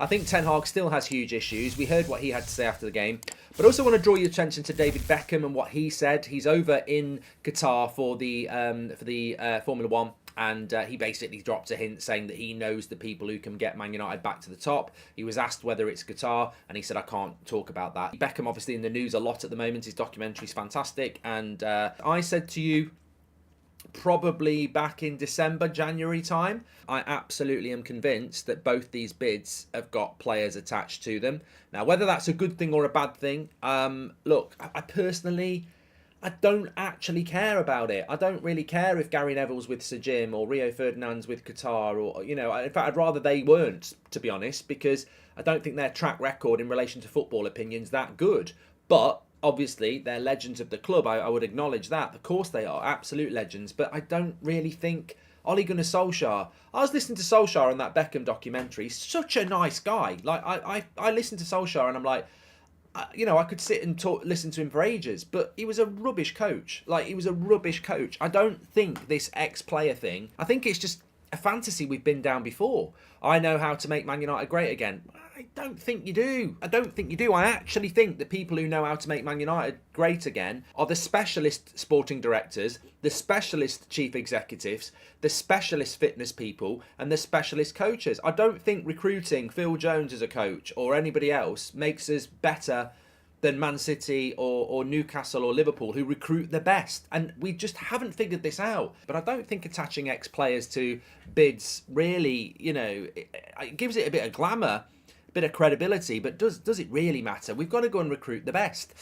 I think Ten Hag still has huge issues. We heard what he had to say after the game. But I also want to draw your attention to David Beckham and what he said. He's over in Qatar for the Formula One. And he basically dropped a hint saying that he knows the people who can get Man United back to the top. He was asked whether it's Qatar, and he said, I can't talk about that. Beckham, obviously, in the news a lot at the moment. His documentary's fantastic. And I said to you, probably back in December, January time, I absolutely am convinced that both these bids have got players attached to them. Now, whether that's a good thing or a bad thing, look, I personally... I don't actually care about it. I don't really care if Gary Neville's with Sir Jim or Rio Ferdinand's with Qatar, or, you know, in fact, I'd rather they weren't, to be honest, because I don't think their track record in relation to football opinion's that good. But obviously, they're legends of the club. I would acknowledge that. Of course they are, absolute legends. But I don't really think Ole Gunnar Solskjaer... I was listening to Solskjaer on that Beckham documentary. He's such a nice guy. Like, I listened to Solskjaer and I'm like... You know, I could sit and listen to him for ages, but he was a rubbish coach. Like, he was a rubbish coach. I don't think this ex-player thing, I think it's just a fantasy we've been down before. I know how to make Man United great again. I don't think you do. I don't think you do. I actually think the people who know how to make Man United great again are the specialist sporting directors, the specialist chief executives, the specialist fitness people, and the specialist coaches. I don't think recruiting Phil Jones as a coach or anybody else makes us better than Man City or Newcastle or Liverpool, who recruit the best. And we just haven't figured this out. But I don't think attaching ex-players to bids really, you know, it gives it a bit of glamour, a bit of credibility, but does it really matter? We've got to go and recruit the best.